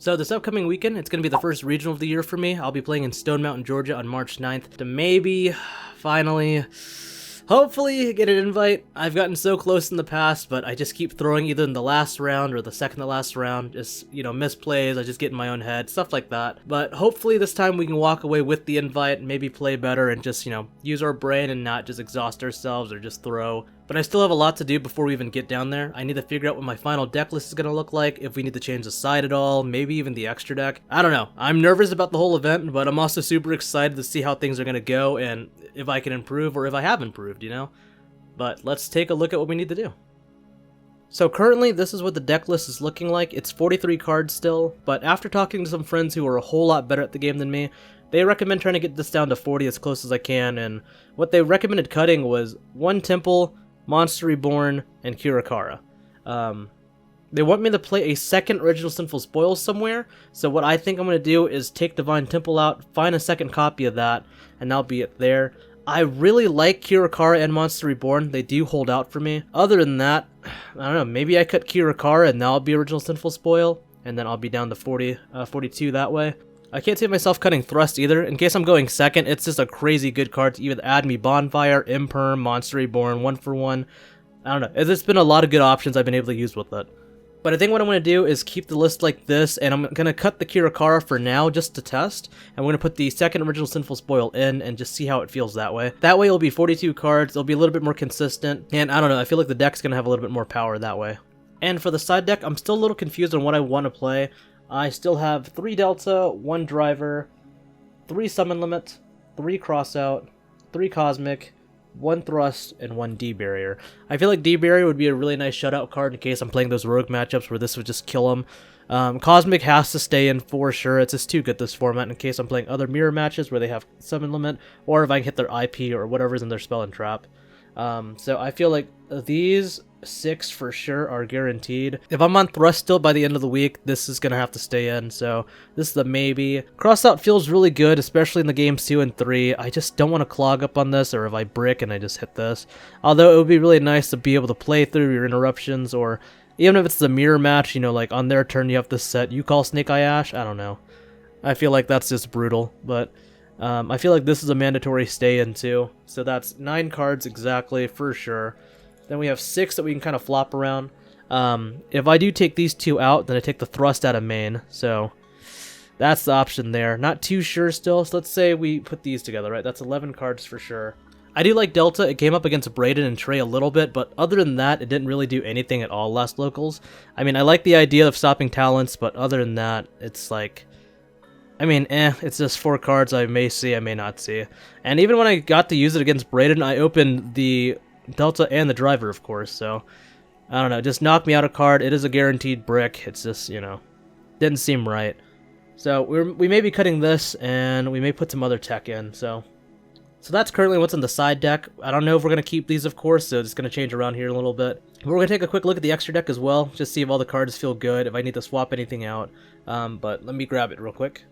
So this upcoming weekend, it's going to be the first regional of the year for me. I'll be playing in Stone Mountain, Georgia on March 9th to maybe, finally, hopefully get an invite. I've gotten so close in the past, but I just keep throwing either in the last round or the second to last round. Just, misplays, I just get in my own head, stuff like that. But hopefully this time we can walk away with the invite, maybe play better and just, use our brain and not just exhaust ourselves or just throw. But I still have a lot to do before we even get down there. I need to figure out what my final deck list is going to look like, if we need to change the side at all, maybe even the extra deck. I don't know. I'm nervous about the whole event, but I'm also super excited to see how things are going to go and if I can improve or if I have improved, But let's take a look at what we need to do. So currently, this is what the deck list is looking like. It's 43 cards still, but after talking to some friends who are a whole lot better at the game than me, they recommend trying to get this down to 40 as close as I can, and what they recommended cutting was 1 Temple, Monster Reborn, and Kirakara. They want me to play a second Original Sinful Spoil somewhere, so what I think I'm going to do is take Divine Temple out, find a second copy of that, and that'll be it there. I really like Kirakara and Monster Reborn. They do hold out for me. Other than that, I don't know, maybe I cut Kirakara and that'll be Original Sinful Spoil, and then I'll be down to 42 that way. I can't see myself cutting Thrust either. In case I'm going second, it's just a crazy good card to either add me Bonfire, Imperm, Monster Reborn, 1-for-1. I don't know. There's been a lot of good options I've been able to use with it. But I think what I'm going to do is keep the list like this, and I'm going to cut the Kirakara for now just to test. And we're going to put the second Original Sinful Spoil in and just see how it feels that way. That way it'll be 42 cards, it'll be a little bit more consistent, and I don't know, I feel like the deck's going to have a little bit more power that way. And for the side deck, I'm still a little confused on what I want to play. I still have 3 Delta, 1 Driver, 3 Summon Limit, 3 Crossout, 3 Cosmic, 1 Thrust, and 1 D-Barrier. I feel like D-Barrier would be a really nice shutout card in case I'm playing those rogue matchups where this would just kill them. Cosmic has to stay in for sure. It's just too good this format in case I'm playing other mirror matches where they have Summon Limit, or if I can hit their IP or whatever's in their Spell and Trap. So I feel like these 6 for sure are guaranteed. If I'm on Thrust still by the end of the week, this is going to have to stay in, so this is the maybe. Crossout feels really good, especially in the games 2 and 3. I just don't want to clog up on this, or if I brick and I just hit this. Although it would be really nice to be able to play through your interruptions, or even if it's the mirror match, like on their turn you have this set, you call Snake Eye Ash, I don't know. I feel like that's just brutal, but I feel like this is a mandatory stay in too. So that's 9 cards exactly, for sure. Then we have 6 that we can kind of flop around. If I do take these 2 out, then I take the Thrust out of main. So that's the option there. Not too sure still. So let's say we put these together, right? That's 11 cards for sure. I do like Delta. It came up against Brayden and Trey a little bit, but other than that, it didn't really do anything at all last locals. I mean, I like the idea of stopping talents, but other than that, it's like, it's just 4 cards I may see, I may not see. And even when I got to use it against Brayden, I opened the Delta and the Driver, of course, so I don't know, just knock me out a card. It is a guaranteed brick. It's just, didn't seem right. So we may be cutting this, and we may put some other tech in, so that's currently what's in the side deck. I don't know if we're going to keep these, of course, so it's going to change around here a little bit. We're going to take a quick look at the extra deck as well, just see if all the cards feel good, if I need to swap anything out, but let me grab it real quick.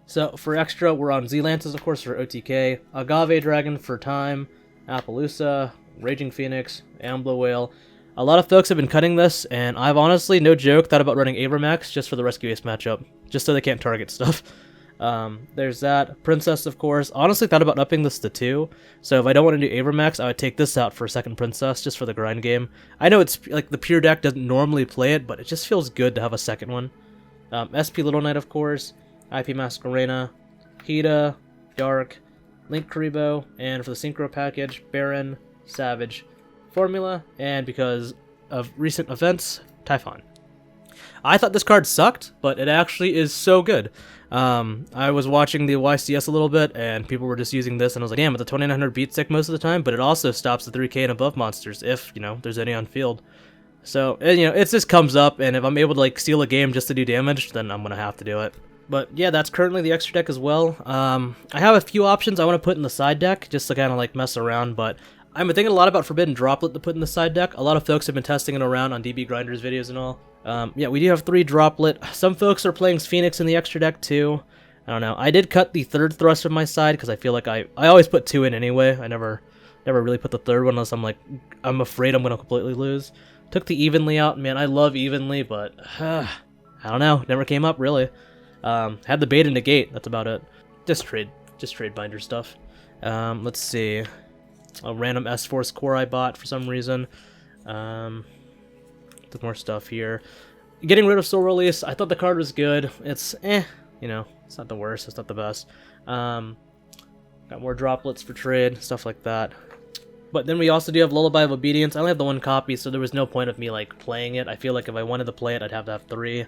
So for extra, we're on Z-Lances, of course, for OTK, Agave Dragon for Time, Appaloosa, Raging Phoenix, Amblo Whale. A lot of folks have been cutting this, and I've honestly, no joke, thought about running Abramax just for the Rescue Ace matchup, just so they can't target stuff. There's that. Princess, of course. Honestly thought about upping this to 2, so if I don't want to do Abramax, I would take this out for a second Princess, just for the grind game. I know it's, like, the pure deck doesn't normally play it, but it just feels good to have a second one. SP Little Knight, of course, IP Masquerena, Hida, Dark, Link Karibo, and for the Synchro package, Baron, Savage, Formula, and because of recent events, Typhon. I thought this card sucked, but it actually is so good. I was watching the YCS a little bit, and people were just using this, and I was like, damn, it's a 2900 beat stick most of the time, but it also stops the 3k and above monsters if, there's any on field. So, it just comes up, and if I'm able to, like, steal a game just to do damage, then I'm going to have to do it. But yeah, that's currently the extra deck as well. I have a few options I want to put in the side deck, just to kind of, like, mess around, but I've been thinking a lot about Forbidden Droplet to put in the side deck. A lot of folks have been testing it around on DB Grinders videos and all. Yeah, we do have 3 Droplet. Some folks are playing Phoenix in the extra deck too. I don't know. I did cut the 3rd Thrust from my side because I feel like I always put 2 in anyway. I never really put the 3rd one unless I'm afraid I'm going to completely lose. Took the Evenly out. Man, I love Evenly, but I don't know. Never came up, really. Had the beta negate. That's about it. Just trade binder stuff. Let's see. A random S-Force core I bought for some reason. Some more stuff here. Getting rid of Soul Release. I thought the card was good. It's you know, it's not the worst. It's not the best. Got more droplets for trade, stuff like that. But then we also do have Lullaby of Obedience. I only have the 1 copy, so there was no point of me like playing it. I feel like if I wanted to play it, I'd have to have 3.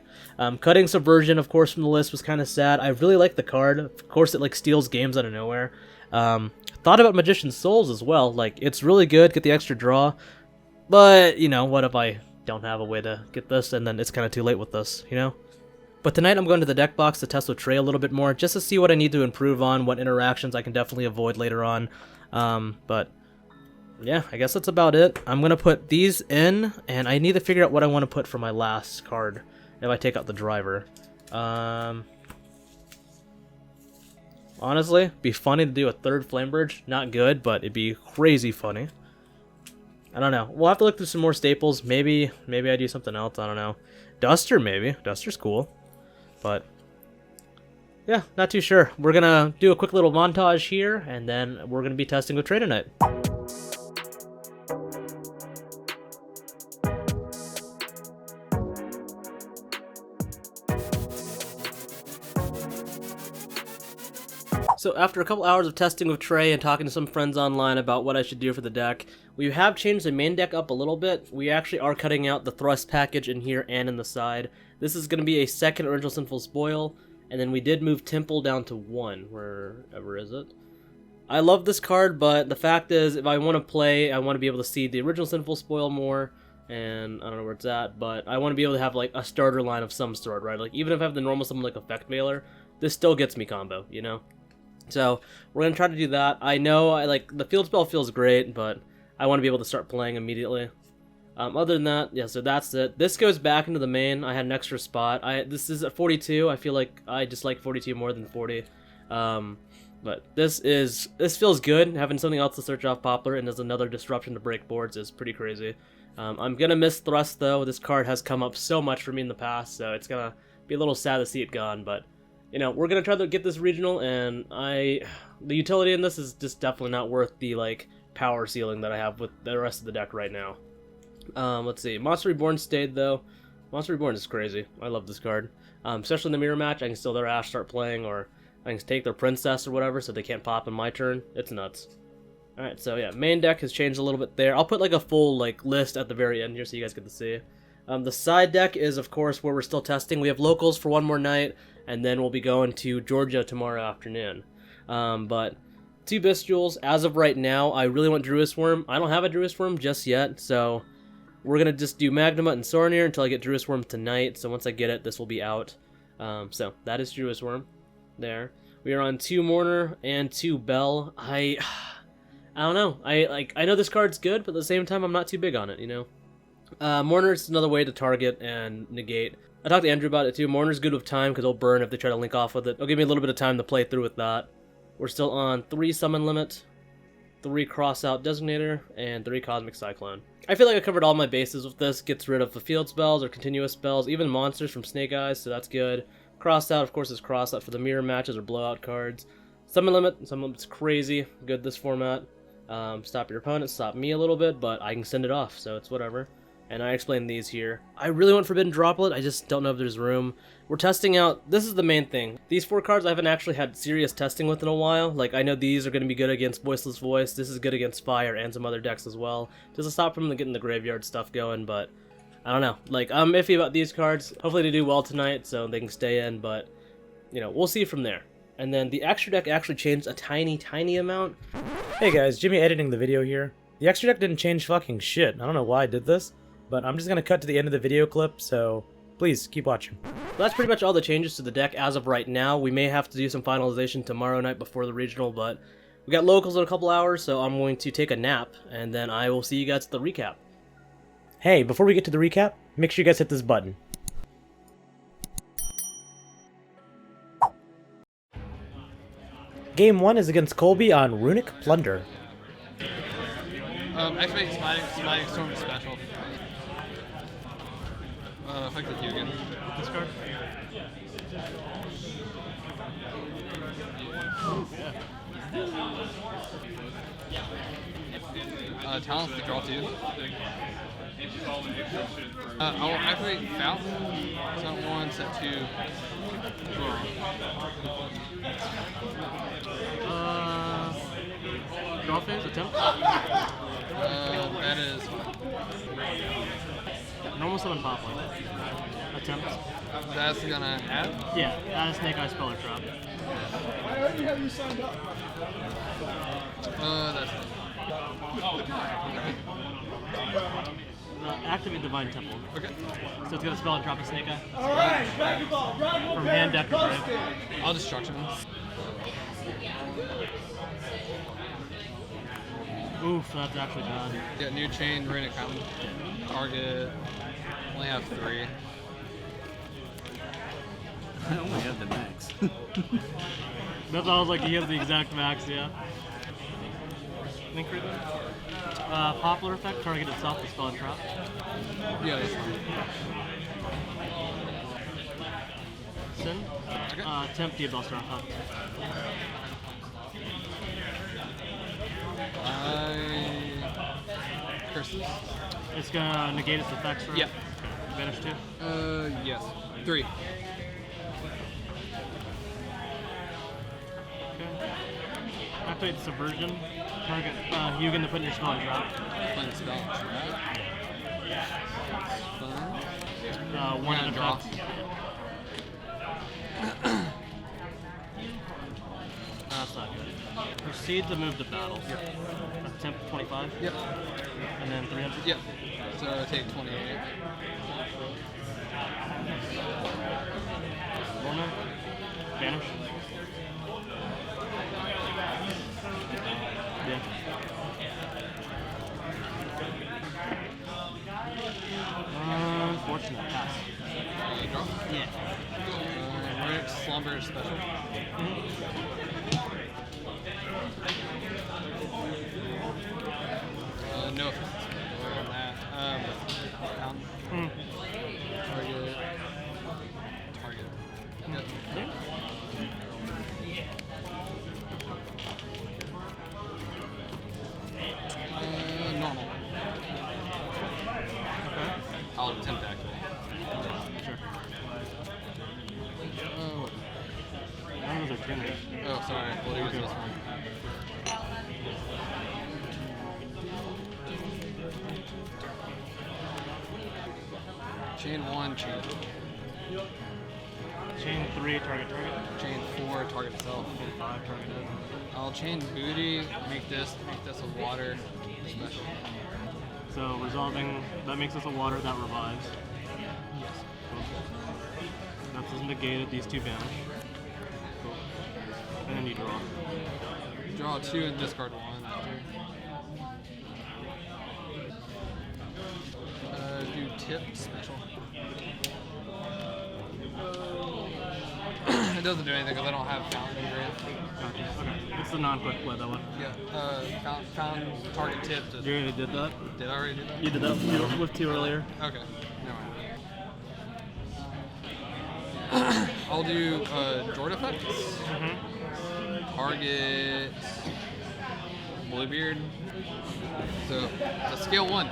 Cutting Subversion, of course, from the list was kind of sad. I really like the card. Of course, it like steals games out of nowhere. Thought about Magician's Souls as well. Like, it's really good, get the extra draw. But, you know, what if I don't have a way to get this, and then it's kind of too late with this, you know? But tonight I'm going to the deck box to test with Trey a little bit more, just to see what I need to improve on, what interactions I can definitely avoid later on. But yeah, I guess that's about it. I'm going to put these in, and I need to figure out what I want to put for my last card if I take out the driver. Honestly, be funny to do a 3rd Flamebridge. Not good, but it'd be crazy funny. I don't know. We'll have to look through some more staples. Maybe I do something else. I don't know. Duster, maybe. Duster's cool. But yeah, not too sure. We're going to do a quick little montage here, and then we're going to be testing with Trey tonight. So after a couple hours of testing with Trey and talking to some friends online about what I should do for the deck, we have changed the main deck up a little bit. We actually are cutting out the thrust package in here and in the side. This is going to be a 2nd Original Sinful Spoil, and then we did move Temple down to 1, wherever is it. I love this card, but the fact is, if I want to play, I want to be able to see the Original Sinful Spoil more, and I don't know where it's at, but I want to be able to have like a starter line of some sort, right? Like, even if I have the normal summon like Effect Veiler, this still gets me combo, you know? So we're going to try to do that. I know like the field spell feels great, but I want to be able to start playing immediately. Other than that, yeah, so that's it. This goes back into the main. I had an extra spot. This is at 42. I feel like I just like 42 more than 40. But this feels good. Having something else to search off Poplar and there's another disruption to break boards is pretty crazy. I'm going to miss Thrust though. This card has come up so much for me in the past, so it's going to be a little sad to see it gone, but you know, we're going to try to get this regional, and the utility in this is just definitely not worth the, like, power ceiling that I have with the rest of the deck right now. Let's see. Monster Reborn stayed, though. Monster Reborn is crazy. I love this card. Especially in the mirror match, I can steal their Ash, start playing, or I can take their Princess or whatever, so they can't pop in my turn. It's nuts. Alright, so yeah, main deck has changed a little bit there. I'll put, like, a full, like, list at the very end here so you guys get to see. The side deck is, of course, where we're still testing. We have locals for one more night, and then we'll be going to Georgia tomorrow afternoon. But 2 Bestials, as of right now, I really want Druid's Worm. I don't have a Druid's Worm just yet, so we're going to just do Magnamut and Sornir until I get Druid's Worm tonight. So once I get it, this will be out. So that is Druid's Worm there. We are on 2 Mourner and 2 Bell. I don't know. I know this card's good, but at the same time, I'm not too big on it, you know? Mourner is another way to target and negate. I talked to Andrew about it too. Mourner's good with time because it'll burn if they try to link off with it. It'll give me a little bit of time to play through with that. We're still on 3 Summon Limit, 3 Cross Out Designator, and 3 Cosmic Cyclone. I feel like I covered all my bases with this. Gets rid of the field spells or continuous spells, even monsters from Snake Eyes, so that's good. Cross Out, of course, is Cross Out for the mirror matches or blowout cards. Summon Limit's crazy. Good this format. Stop your opponent, stop me a little bit, but I can send it off, so it's whatever. And I explained these here. I really want Forbidden Droplet, I just don't know if there's room. We're testing out, this is the main thing. These 4 cards I haven't actually had serious testing with in a while. Like, I know these are going to be good against Voiceless Voice, this is good against Fire and some other decks as well. Just to stop from getting the graveyard stuff going, but I don't know. Like, I'm iffy about these cards. Hopefully they do well tonight so they can stay in, but, you know, we'll see from there. And then the extra deck actually changed a tiny amount. Hey guys, Jimmy editing the video here. The extra deck didn't change fucking shit. I don't know why I did this. But I'm just going to cut to the end of the video clip, so please keep watching. Well, that's pretty much all the changes to the deck as of right now. We may have to do some finalization tomorrow night before the regional, but we got locals in a couple hours, so I'm going to take a nap, and then I will see you guys at the recap. Hey, before we get to the recap, make sure you guys hit this button. Game 1 is against Colby on Runic Plunder. Activate Smiting Storm special. Effective Hugan. Discard. Talents to draw 2. I'll activate Fountain. Set 1, set 2. Draw. Draw phase, attempt. That is Normal summon Poplar. Attempt. That's gonna add? Yeah, add a Snake Eye Spell or Trap. I already have you signed up. That's it. Activate Divine Temple. Okay. So it's gonna spell and trap a Snake Eye. Alright, Dragon Ball, From hand, deck, or grave. I'll destruction. Oof, that's actually bad. Yeah, new chain, Runic Fountain. Target. Only have 3. I only have the max. That's why I was like, you have the exact max, yeah. Poplar effect, target itself with spell and trap. Yeah, that's fine. Sin. Okay. Tempt Diabuster on top. Curses. It's gonna negate its effects, right? Yeah. Vanish 2. Yes. 3. Okay. Activate Subversion. Target Hugan to put in your spell and drop. Playing spell and trap. Fun. One and a draw. drop. That's not good. Proceed to move to battle. Yep. Attempt 25. Yep. And then 300. Yep. So take 28. Roll Vanish. Yeah. Unfortunate. Pass. Draw. Yeah. Runic Slumber Special. No effects on that. Pound. Target. Yep. Normal. Okay. I'll attempt to activate. Sure. Oh, None of those are tuners. oh, sorry. We'll use this one. Chain 1, chain. Chain 3, target. Chain 4, target itself. Chain 5, target. I'll chain booty, make this a water special. So resolving, that makes us a water that revives. Yes. Cool. That's just negated, these 2 vanish. Cool. And then you draw. Draw 2 and discard 1 after. Do tip special. It doesn't do anything because I don't have fountain grant. Gotcha. Okay. It's the non-quick play, that one. Yeah. Found target tip. You already did that? Did I already do that? You did that with 2 earlier. Okay. Never mind. I'll do Jord effects. Target Bluebeard. So it's a scale 1.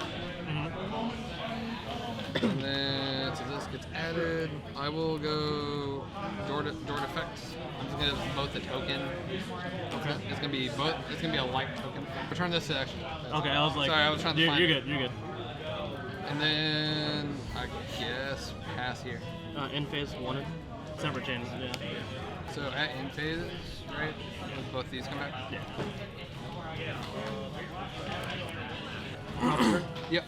And then so this gets added. I will go Jord effects. I'm just gonna both a token. Okay. It's gonna be both. It's gonna be a light token. Return this to action. Okay, I was like, Sorry, I was trying to find. You're good. You're good. And then I guess pass here. In phase wanted. Separate chains. Yeah. So at end phase, right? Both these come back. Yeah. Yep.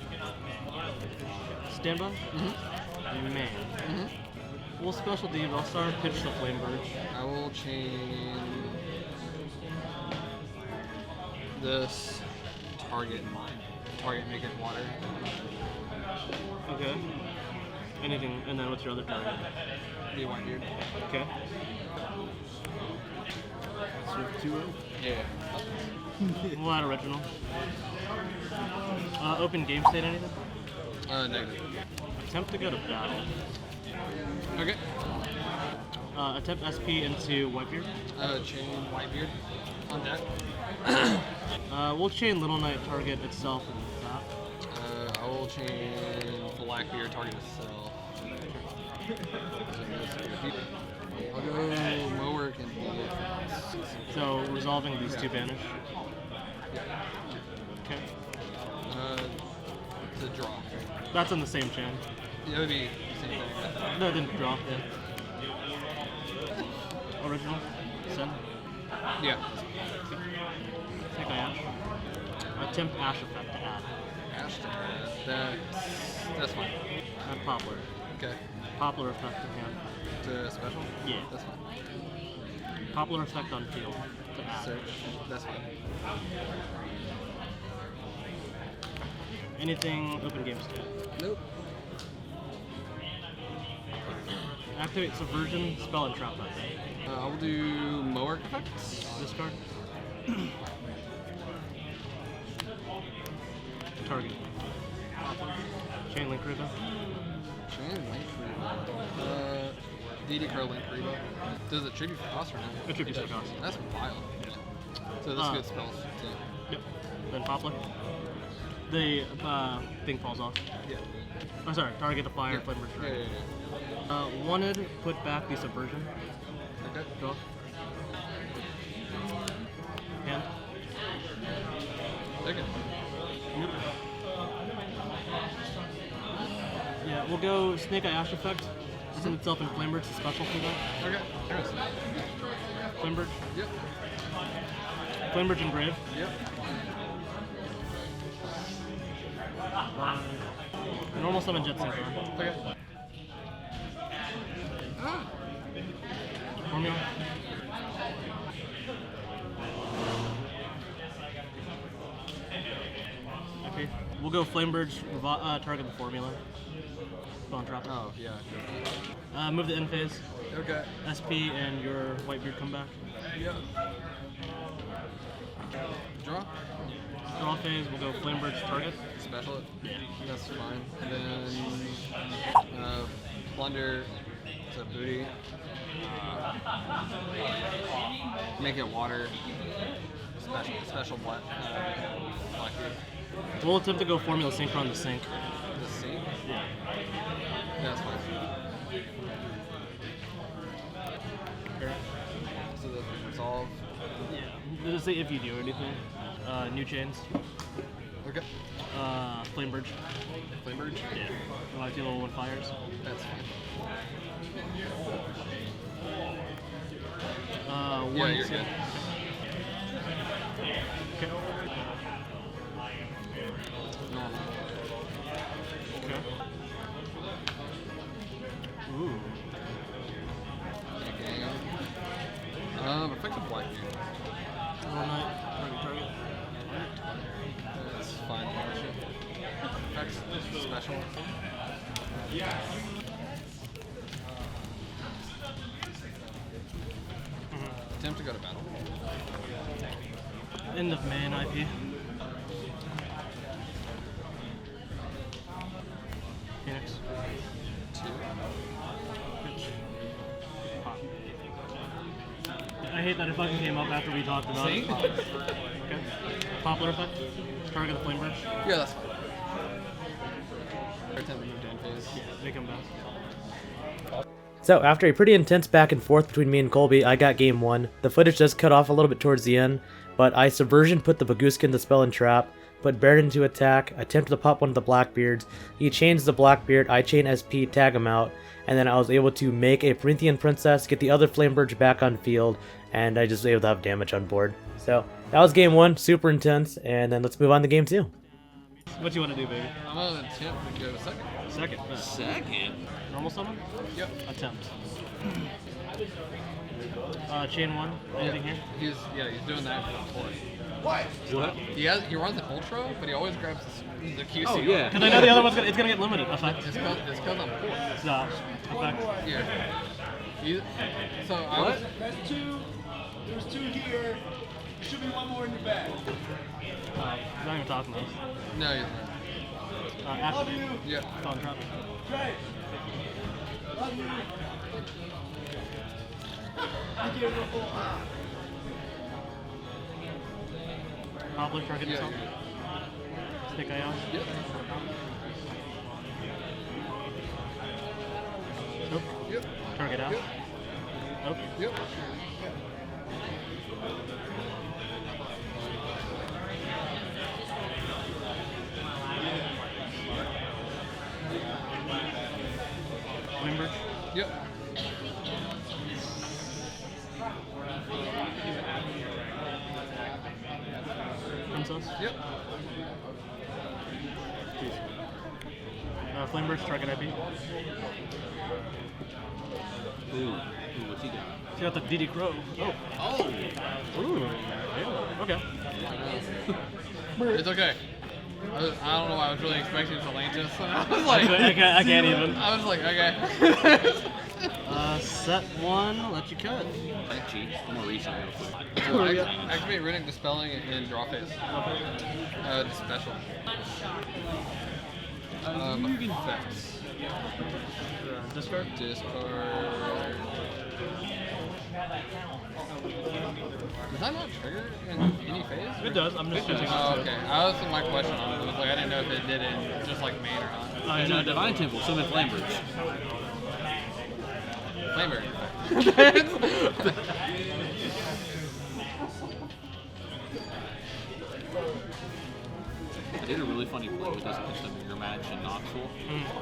Stand by. Man. Full special dev. I'll start pitch the flame bird. I will chain this target. Make it water. Okay. Anything, and then what's your other target? Be one dude. Okay. Swift 2-0. Yeah. We'll add original. Open game state, anything? Negative. Attempt to go to battle. Okay. Attempt SP into Whitebeard. Chain Whitebeard on deck. We'll chain Little Knight target itself and that. I will chain Blackbeard target itself. I'll go Mowerk and So resolving these two banish. Okay. It's a draw. That's on the same chain. Yeah, it would be the same thing. No, then draw. Yeah. Original. Send. Yeah. Take Ash. Attempt Ash effect to add. Ash to add. That's fine. And Poplar. Okay. Poplar effect to hand. To special? Yeah. That's fine. Poplar effect on field to add. Search. That's fine. Anything open game state. Nope. Activate Subversion, Spell, and Trap that thing. I will do Mowerk effects. Discard. Target. Chain Link Riba. Chain Link Rebo. DD Crow Link Rebo. Does it tribute for cost or no? It tributes for cost. That's wild. So this good spells too. Yep. Then Poplar. The thing falls off. Yeah. Oh, sorry. Target the fire, Yeah. flame return. Yeah. Wanted, put back the Subversion. Okay. Draw. Hand. Take it. Yeah, we'll go Snake Eye Ash effect. Send itself in Flamebird to special for that. Okay. There it is. Flamebird. Yep. Flamebird Engrave. Yep. Normal summon Jet Synchron. Okay. Ah. Formula. Okay. We'll go Flamebird, target the formula. Bone drop. Oh, yeah. Move the end phase. Okay. SP and your Whitebeard come back. Yep. Draw. Draw phase, we'll go Flamebird's target. Special it. Yeah. That's fine. And then Plunder to booty. Make it water. Special Blackbeard. We'll attempt to go Formula Synchron to sync. The same? Yeah. That's fine. Okay. So the resolve. Yeah. Just say if you do anything. New chains. Okay. Flamebird. Flamebird? Yeah. I feel level 1 fires. That's fine. Yeah, Yeah, you're good. Okay. Normal. Okay. Ooh. Effective Blackbeard. All night. Target. That's fine. Effects special. Attempt to go to battle. End of main IP. Phoenix. 2. Pitch. Pop. I hate that it fucking came up after we talked about See? it. Okay. Poplar effect. Target the Flamebird. Yeah, that's fine. Attempt to move to end phase. Yeah, make him back. So after a pretty intense back and forth between me and Colby, I got game 1. The footage does cut off a little bit towards the end, but I Subversion put the Baguskin to spell and trap, put Baron into attack, attempted to pop one of the Blackbeards. He chains the Blackbeard, I chain SP, tag him out, and then I was able to make a Corinthian Princess, get the other Flamebirds back on field, and I just was able to have damage on board. So that was game 1, super intense, and then let's move on to game 2. What you want to do, baby? I'm gonna attempt to go to second. Second. Second? Normal summon? Yep. Attempt. Chain 1. Anything here? He's doing that for the fourth. What? What? He runs an ultra, but he always grabs the QC. Oh, yeah. Because I know the other one's it's gonna get limited. Effect. It's because I'm poor. So, effect. Yeah. So I What? was, That's 2. There's 2 here. Should be 1 more in your bag. Not even talking about this. no, he's not. Activate. Yep. Phone drop. Trey. Love you. Probably target Yeah. yourself. Stick eye out. Yep. Nope. Yep. Target out. Yep. Nope. Yep. Wimbridge. Yep. Princess. Yep. Flameburst, target IB. Ooh, what's he got? She got the DD Crow. Oh. Oh! Ooh. Yeah. Okay. It's okay. I don't know why I was really expecting Atlantis. And I was like, I can't even. I was like, okay. Set one, let you cut. That cheats. I'm gonna reach something real quick. So activate Riddick Dispelling and draw phase. Just special. Effects. Discard. Discard. Does that not trigger in any phase? It does. I'm just using it. Oh, okay. I was my question on it. It was like I didn't know if it did it just like main or not. And Divine Temple, summon Flamebridge. Flamer. I did a really funny play with this against the mirror match in Knoxville,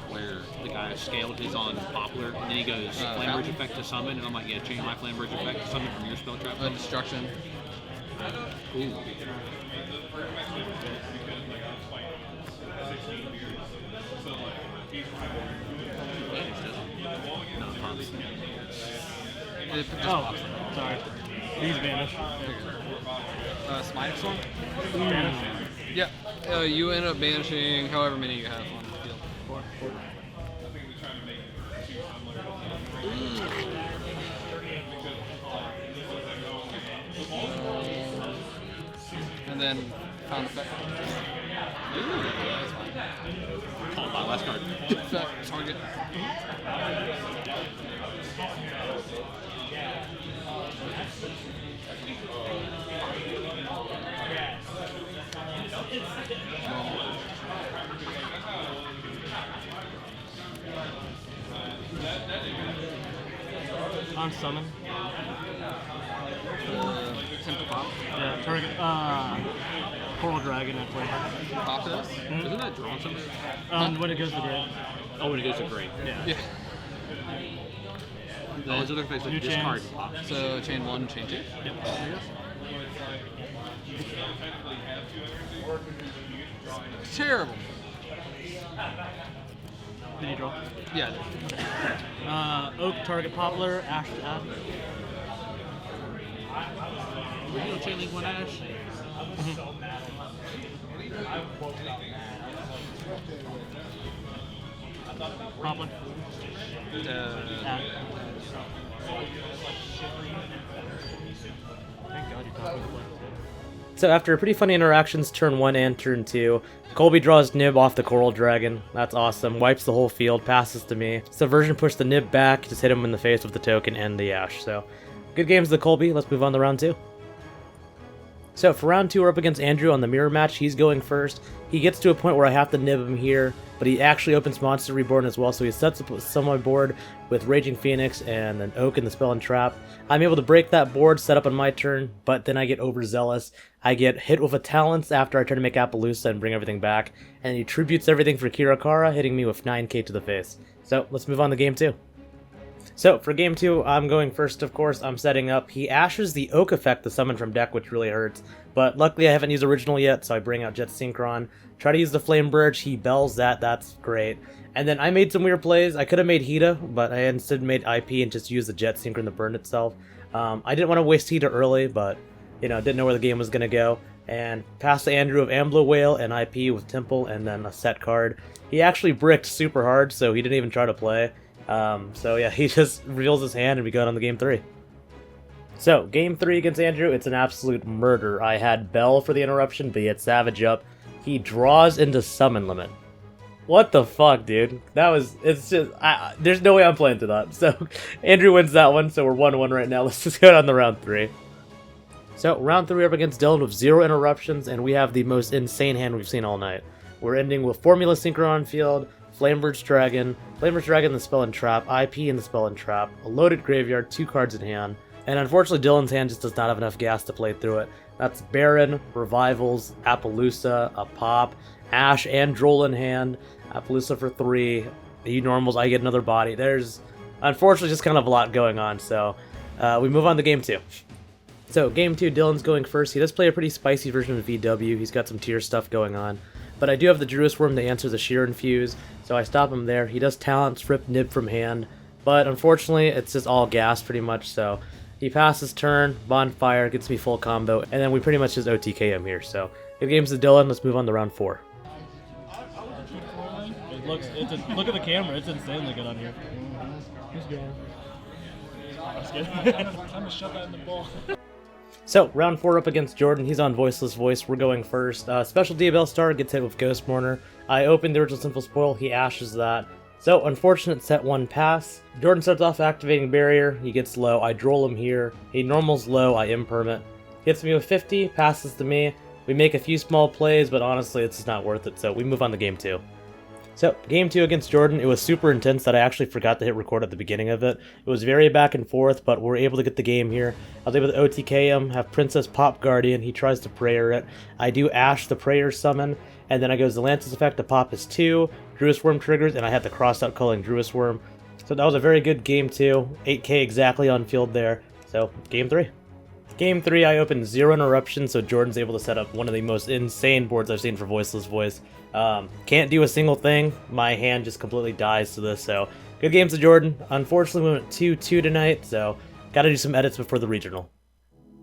where the guy scaled his on Poplar, and then he goes Flamebridge effect to summon, and I'm like, yeah, change my Flamebridge effect to summon from your spell trap. Destruction. Ooh. No, constant. It just Oh, pops. sorry. These vanish. Smite Storm? Vanish. Yeah. You end up banishing however many you have on the field. And then found effect. Call my last card. Effect, target. On summon. Attempt to pop. Yeah, target. Coral Dragon and Flamer. Pop this? Isn't that drawn something? When it goes to grave. Oh, when it goes to great. Yeah. Yeah. All his other face New like discard chains. pop. So chain one, chain two. Yep. Terrible. Did you draw? Yeah. Oak, target Poplar, Ash to add. Were you gonna chain link one Ash? Poplar. Add. Thank God you talked with the play. So after pretty funny interactions turn 1 and turn 2, Colby draws Nib off the Coral Dragon. That's awesome. Wipes the whole field, passes to me. Subversion pushed the Nib back, just hit him in the face with the token and the Ash. So good games to Colby. Let's move on to round 2. So for round 2, we're up against Andrew on the mirror match. He's going first. He gets to a point where I have to nib him here, but he actually opens Monster Reborn as well, so he sets up some on my board with Raging Phoenix and an Oak and the Spell and Trap. I'm able to break that board, set up on my turn, but then I get overzealous. I get hit with a Talents after I try to make Appaloosa and bring everything back, and he tributes everything for Kirakara, hitting me with 9k to the face. So let's move on to game 2. So for game 2, I'm going first, of course. I'm setting up. He ashes the Oak effect to summon from deck, which really hurts. But luckily I haven't used original yet, so I bring out Jet Synchron. Try to use the Flame Bridge. He bells that. That's great. And then I made some weird plays. I could have made Hita, but I instead made IP and just used the Jet Synchron to burn itself. I didn't want to waste Hita early, but, you know, didn't know where the game was going to go. And passed to Andrew of Amblo Whale and IP with Temple and then a set card. He actually bricked super hard, so he didn't even try to play. So yeah, he just reveals his hand and we go on to game 3. So, game 3 against Andrew, it's an absolute murder. I had Bell for the interruption, but he had Savage up. He draws into summon limit. What the fuck, dude? It's just, there's no way I'm playing to that. So, Andrew wins that one, so we're 1-1 right now. Let's just go down to round 3. So, round 3 up against Dylan with 0 interruptions, and we have the most insane hand we've seen all night. We're ending with Formula Synchro on field, Flameverge Dragon in the Spell and Trap, IP in the Spell and Trap, a loaded graveyard, 2 cards in hand, and unfortunately Dylan's hand just does not have enough gas to play through it. That's Baron, Revivals, Appaloosa, a Pop, Ash, and Droll in hand, Appaloosa for 3, you normals, I get another body. There's unfortunately just kind of a lot going on, so we move on to game 2. So game 2, Dylan's going first. He does play a pretty spicy version of VW, he's got some tier stuff going on. But I do have the Druid Worm to answer the Sheer Infuse, so I stop him there. He does Talent, Rip, Nib from hand, but unfortunately it's just all gas pretty much, so he passes turn, Bonfire, gets me full combo, and then we pretty much just OTK him here. So good games to Dylan, let's move on to round 4. Look at the camera, it's insanely good on here. Who's going? I'm just kidding. I'm gonna shove that in the bowl. So, round 4 up against Jordan. He's on Voiceless Voice. We're going first. Special DBL Star gets hit with Ghost Mourner. I open the original Simple Spoil. He ashes that. So, unfortunate set 1 pass. Jordan starts off activating Barrier. He gets low. I droll him here. He normals low. I impermit. Hits me with 50. Passes to me. We make a few small plays, but honestly, it's just not worth it. So, we move on to game 2. So, game 2 against Jordan, it was super intense that I actually forgot to hit record at the beginning of it. It was very back and forth, but we're able to get the game here. I was able to OTK him, have Princess Pop Guardian, he tries to prayer it. I do Ash the prayer summon, and then I goes the Lance's effect, the pop is 2, Druid Worm triggers, and I had the cross out calling Druid Worm. So that was a very good game 2, 8k exactly on field there. So, game 3. Game 3, I opened 0 interruptions, so Jordan's able to set up one of the most insane boards I've seen for Voiceless Voice. Can't do a single thing. My hand just completely dies to this, so good games to Jordan. Unfortunately, we went 2-2 tonight, so gotta do some edits before the regional.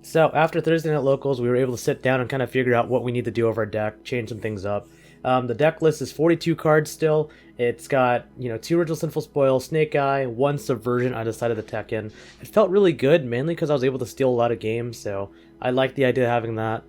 So after Thursday Night Locals, we were able to sit down and kind of figure out what we need to do with our deck, change some things up. The deck list is 42 cards still. It's got, 2 original Sinful Spoil, Snake Eye, 1 Subversion I decided to tech in. It felt really good, mainly because I was able to steal a lot of games, so I like the idea of having that.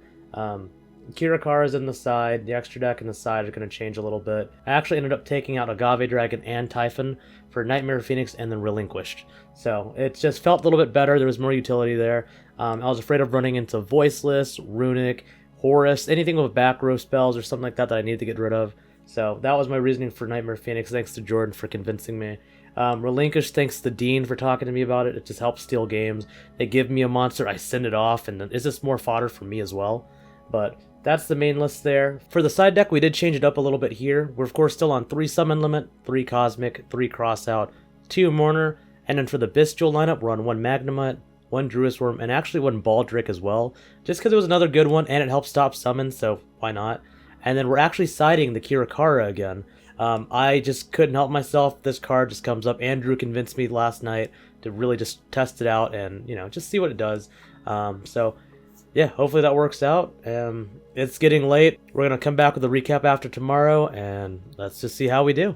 Kirakara's in the side, the extra deck in the side are going to change a little bit. I actually ended up taking out Agave Dragon and Typhon for Nightmare Phoenix and then Relinquished. So it just felt a little bit better, there was more utility there. I was afraid of running into Voiceless, Runic, Horus, anything with back row spells or something like that I needed to get rid of. So that was my reasoning for Nightmare Phoenix, thanks to Jordan for convincing me. Relinquish, thanks to Dean for talking to me about it. It just helps steal games. They give me a monster, I send it off, and then it's just more fodder for me as well. But that's the main list there. For the side deck, we did change it up a little bit here. We're of course still on 3 Summon Limit, 3 Cosmic, 3 Crossout, 2 Mourner, and then for the Bestial lineup, we're on 1 Magnemite, 1 Druid Worm, and actually 1 Baldric as well, just because it was another good one and it helps stop summons, so why not? And then we're actually siding the Kirakara again. I just couldn't help myself. This card just comes up. Andrew convinced me last night to really just test it out and, just see what it does. So, yeah, hopefully that works out. It's getting late. We're going to come back with a recap after tomorrow, and let's just see how we do.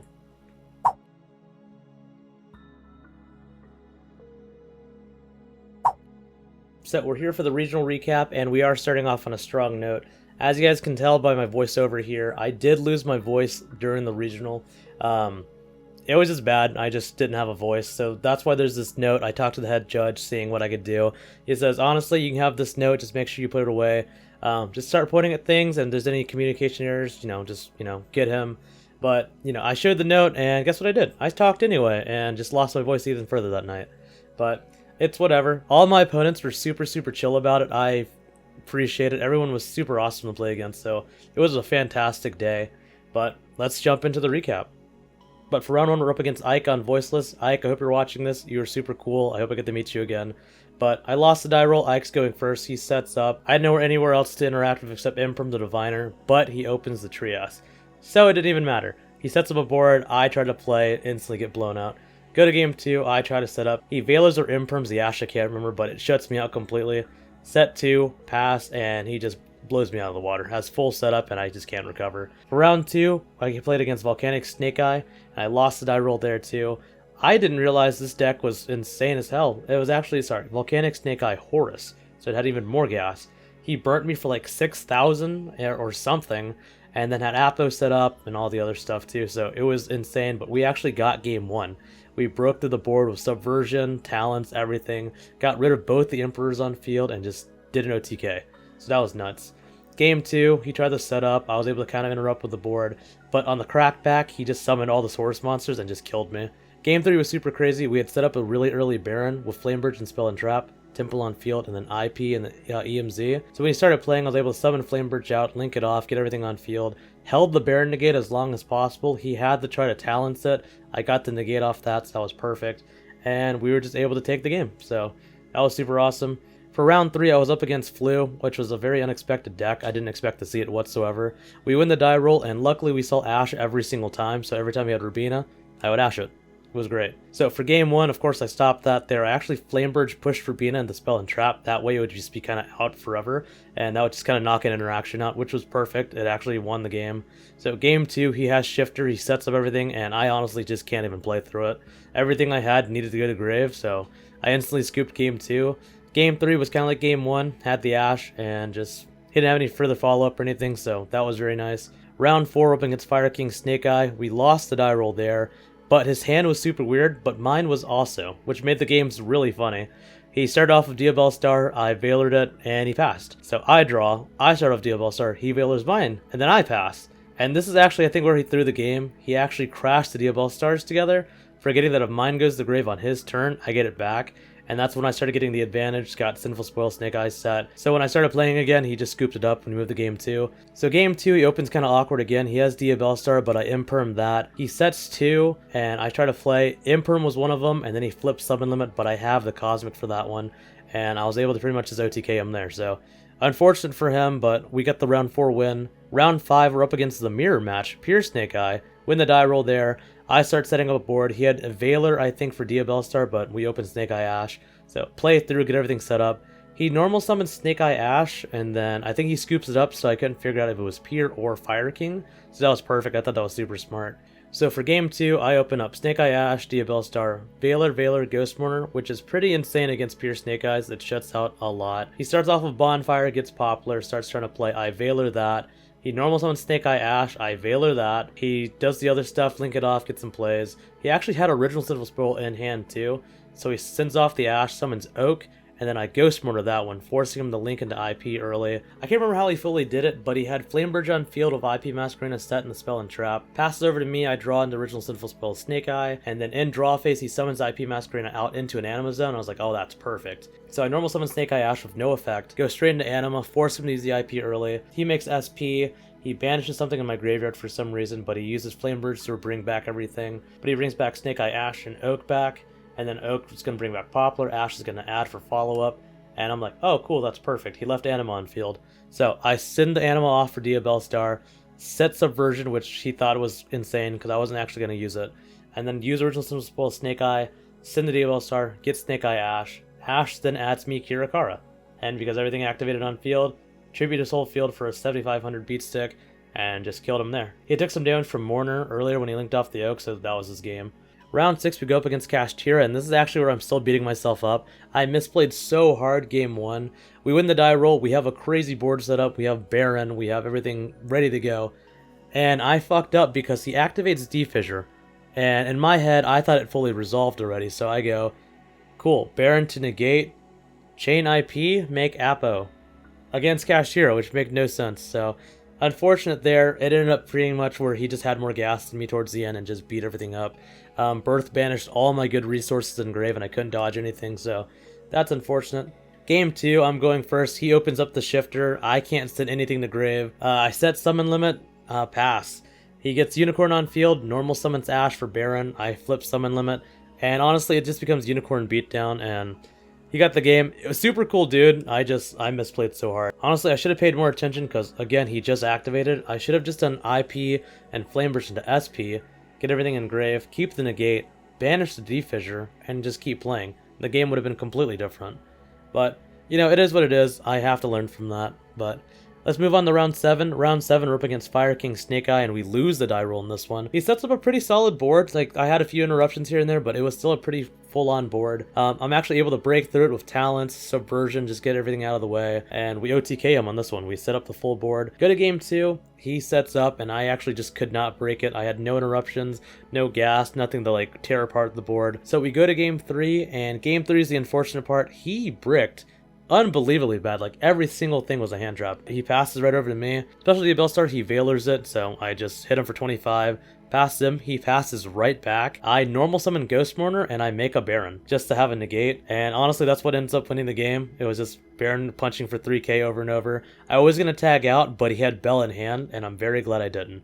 So we're here for the regional recap, and we are starting off on a strong note. As you guys can tell by my voiceover here, I did lose my voice during the regional. It was just bad. I just didn't have a voice, so that's why there's this note. I talked to the head judge, seeing what I could do. He says, honestly, you can have this note, just make sure you put it away. Just start pointing at things, and if there's any communication errors, just, get him. But, I showed the note, and guess what I did? I talked anyway, and just lost my voice even further that night. But it's whatever. All my opponents were super, super chill about it. I appreciate it. Everyone was super awesome to play against, so it was a fantastic day. But let's jump into the recap. But for round 1, we're up against Ike on Voiceless. Ike, I hope you're watching this. You were super cool. I hope I get to meet you again. But I lost the die roll. Ike's going first. He sets up. I had nowhere anywhere else to interact with except Imprim the Diviner, but he opens the Trias. So it didn't even matter. He sets up a board. I try to play, instantly get blown out. Go to game 2. I try to set up. He Veilers or Imprims the Ash, I can't remember, but it shuts me out completely. Set 2, pass, and he just blows me out of the water. Has full setup, and I just can't recover. For round 2, I played against Volcanic Snake Eye, and I lost the die roll there too. I didn't realize this deck was insane as hell. It was actually, Volcanic Snake Eye Horus, so it had even more gas. He burnt me for like 6,000 or something, and then had Apo set up and all the other stuff too, so it was insane. But we actually got game 1. We broke through the board with Subversion, Talents, everything, got rid of both the Emperors on field, and just did an OTK. So that was nuts. Game 2, he tried to set up. I was able to kind of interrupt with the board, but on the crackback, he just summoned all the Source monsters and just killed me. Game 3 was super crazy. We had set up a really early Baron with Flamebridge and Spell and Trap, Temple on field, and then IP and the EMZ. So when he started playing, I was able to summon Flamebridge out, link it off, get everything on field. Held the Baron negate as long as possible. He had to try to Talents it. I got the negate off that, so that was perfect. And we were just able to take the game. So that was super awesome. For round 3, I was up against Flu, which was a very unexpected deck. I didn't expect to see it whatsoever. We win the die roll, and luckily we saw Ashe every single time. So every time we had Rubina, I would Ashe it. It was great. So for game 1, of course, I stopped that there. I actually Flamebridge pushed Rubina into Spell and Trap. That way it would just be kind of out forever, and that would just kind of knock an interaction out, which was perfect. It actually won the game. So game 2, he has Shifter, he sets up everything, and I honestly just can't even play through it. Everything I had needed to go to grave, so I instantly scooped game 2. Game 3 was kind of like game 1, had the Ashe, and just didn't have any further follow-up or anything, so that was very nice. Round 4 up against Fire King Snake Eye. We lost the die roll there. But his hand was super weird, but mine was also, which made the games really funny. He started off with Diabell Star, I Veilered it, and he passed. So I draw, I start off Diabell Star, he Veilers mine, and then I pass. And this is actually, I think, where he threw the game. He actually crashed the Diabell Stars together, forgetting that if mine goes to the grave on his turn, I get it back. And that's when I started getting the advantage, got Sinful Spoil Snake Eyes set. So when I started playing again, he just scooped it up and we moved to game 2. So game 2, he opens kind of awkward again. He has Diabell Star, but I imperm that. He sets 2, and I try to play. Imperm was one of them, and then he flips Summon Limit, but I have the Cosmic for that one. And I was able to pretty much just OTK him there. So unfortunate for him, but we got the round 4 win. Round 5, we're up against the mirror match. Pure Snake Eye, win the die roll there. I start setting up a board. He had a Veiler, I think, for Diabell Star, but we opened Snake Eye Ashe. So play through, get everything set up. He normal summons Snake Eye Ashe, and then I think he scoops it up, so I couldn't figure out if it was Pier or Fire King. So that was perfect. I thought that was super smart. So for game 2, I open up Snake Eye Ashe, Diabell Star, Veiler, Ghost Mourner, which is pretty insane against Pure Snake Eyes. It shuts out a lot. He starts off with Bonfire, gets Poplar, starts trying to play I Veiler that. He normal summons Snake Eye Ashe, I Veiler that. He does the other stuff, link it off, get some plays. He actually had Original Sinful Spoil in hand too. So he sends off the Ashe, summons Oak, and then I Ghost Mourner that one, forcing him to link into IP early. I can't remember how he fully did it, but he had Flamebridge on field with IP Masquerena set in the Spell and Trap. Passes over to me, I draw into Original Sinful Spoil Snake Eye, and then in draw phase he summons IP Masquerena out into an Anima Zone. I was like, oh, that's perfect. So I normal summon Snake Eye Ashe with no effect, go straight into Anima, force him to use the IP early. He makes SP, he banishes something in my graveyard for some reason, but he uses Flamebridge to bring back everything. But he brings back Snake Eye Ashe and Oak back. And then Oak is going to bring back Poplar, Ashe is going to add for follow-up, and I'm like, oh, cool, that's perfect. He left Anima on field. So I send the Anima off for Diabell Star, set Subversion, which he thought was insane because I wasn't actually going to use it, and then use Original Sinful Spoil Snake Eye, send the Diabell Star, get Snake Eye Ashe. Ashe then adds me Kirakara, and because everything activated on field, tribute his whole field for a 7500 beat stick, and just killed him there. He took some damage from Mourner earlier when he linked off the Oak, so that was his game. Round 6, we go up against Kashtira, and this is actually where I'm still beating myself up. I misplayed so hard game 1. We win the die roll, we have a crazy board set up, we have Baron, we have everything ready to go. And I fucked up because he activates D-Fissure. And in my head, I thought it fully resolved already, so I go, cool, Baron to negate, chain IP, make Apo. Against Kashtira, which make no sense, so unfortunate there. It ended up pretty much where he just had more gas than me towards the end and just beat everything up. Birth banished all my good resources in grave and I couldn't dodge anything, so that's unfortunate. Game 2, I'm going first. He opens up the Shifter. I can't send anything to grave. I set Summon Limit, pass. He gets Unicorn on field, normal summons Ashe for Baron. I flip Summon Limit, and honestly it just becomes Unicorn Beatdown, and he got the game. It was super cool, dude. I misplayed so hard. Honestly, I should have paid more attention because, again, he just activated. I should have just done IP and Flamebridge into SP, get everything in grave, keep the negate, banish the D-Fissure, and just keep playing. The game would have been completely different. But, you know, it is what it is. I have to learn from that. But let's move on to round 7. Round 7, we're up against Fire King Snake Eye, and we lose the die roll in this one. He sets up a pretty solid board. Like, I had a few interruptions here and there, but it was still a pretty full-on board. I'm actually able to break through it with talents, subversion, just get everything out of the way, and we OTK him on this one. We set up the full board. Go to game 2, he sets up, and I actually just could not break it. I had no interruptions, no gas, nothing to like tear apart the board. So we go to game 3, and game 3 is the unfortunate part. He bricked unbelievably bad. Like every single thing was a hand trap. He passes right over to me. Especially the Bellstar, he Veilers it, so I just hit him for 25. Pass him, he passes right back. I normal summon Ghost Mourner and I make a Baron just to have a negate. And honestly, that's what ends up winning the game. It was just Baron punching for 3k over and over. I was gonna tag out, but he had Bell in hand, and I'm very glad I didn't.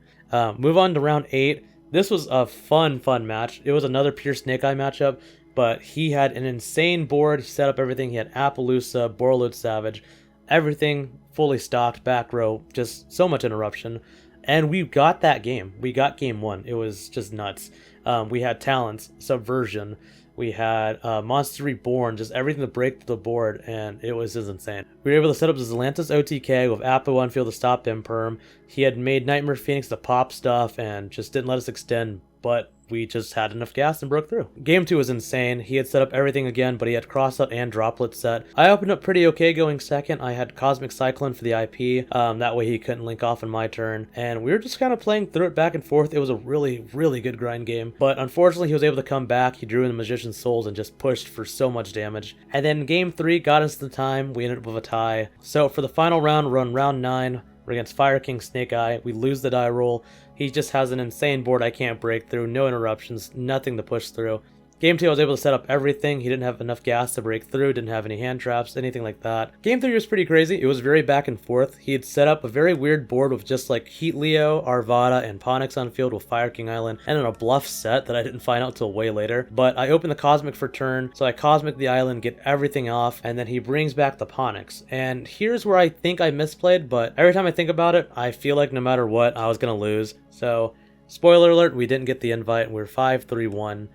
Move on to round 8. This was a fun match. It was another pure Snake Eye matchup. But he had an insane board. He set up everything. He had Appaloosa, Borreload Savage, everything fully stocked, back row, just so much interruption. And we got that game. We got game 1. It was just nuts. We had talents, subversion. We had Monster Reborn, just everything to break the board, and it was just insane. We were able to set up Zelantis OTK with Appo on field to stop Imperm. He had made Nightmare Phoenix to pop stuff and just didn't let us extend, but we just had enough gas and broke through. Game 2 was insane. He had set up everything again, but he had crossout and droplet set. I opened up pretty okay going second. I had Cosmic Cyclone for the IP. That way he couldn't link off on my turn. And we were just kind of playing through it back and forth. It was a really, really good grind game. But unfortunately, he was able to come back. He drew in the Magician's Souls and just pushed for so much damage. And then game 3 got us the time. We ended up with a tie. So for the final round, we're on round 9. We're against Fire King Snake Eye. We lose the die roll. He just has an insane board I can't break through. No interruptions. Nothing to push through. Game 2, I was able to set up everything. He didn't have enough gas to break through, didn't have any hand traps, anything like that. Game 3 was pretty crazy. It was very back and forth. He had set up a very weird board with just like Heat Leo, Arvada, and Ponix on field with Fire King Island, and then a bluff set that I didn't find out till way later. But I opened the Cosmic for turn, so I Cosmic the island, get everything off, and then he brings back the Ponix. And here's where I think I misplayed, but every time I think about it, I feel like no matter what, I was going to lose. So, spoiler alert, we didn't get the invite. We're 5-3-1.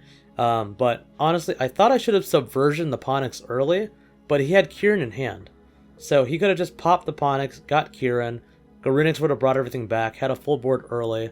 But honestly, I thought I should have subversion the Ponix early, but he had Kieran in hand. So he could have just popped the Ponix, got Kieran, Garunix would have brought everything back, had a full board early.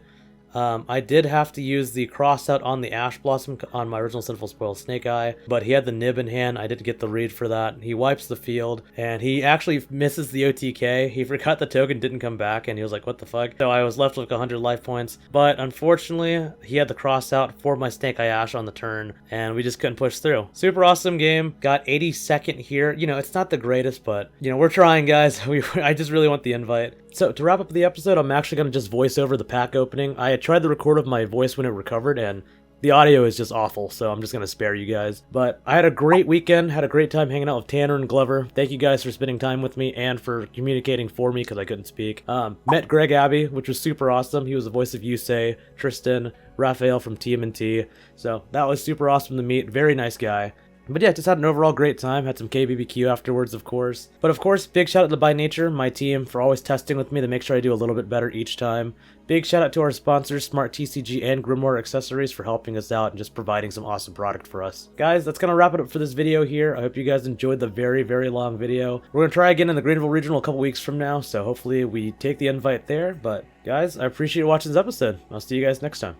I did have to use the cross out on the Ash Blossom on my original Sinful Spoil Snake Eye, but he had the nib in hand. I did get the read for that. He wipes the field, and he actually misses the OTK. He forgot the token, didn't come back, and he was like, what the fuck? So I was left with 100 life points, but unfortunately, he had the cross out for my Snake Eye Ash on the turn, and we just couldn't push through. Super awesome game. Got 82nd here. You know, it's not the greatest, but, you know, we're trying, guys. I just really want the invite. So to wrap up the episode, I'm actually going to just voice over the pack opening. I had tried to record with my voice when it recovered, and the audio is just awful, so I'm just going to spare you guys. But I had a great weekend, had a great time hanging out with Tanner and Glover. Thank you guys for spending time with me and for communicating for me because I couldn't speak. Met Greg Abbey, which was super awesome. He was the voice of Yusei, Tristan, Raphael from TMNT. So that was super awesome to meet. Very nice guy. But yeah, just had an overall great time. Had some KBBQ afterwards, of course. But of course, big shout out to By Nature, my team, for always testing with me to make sure I do a little bit better each time. Big shout out to our sponsors, Smart TCG and Grimoire Accessories, for helping us out and just providing some awesome product for us. Guys, that's going to wrap it up for this video here. I hope you guys enjoyed the very, very long video. We're going to try again in the Greenville Regional a couple weeks from now, so hopefully we take the invite there. But guys, I appreciate you watching this episode. I'll see you guys next time.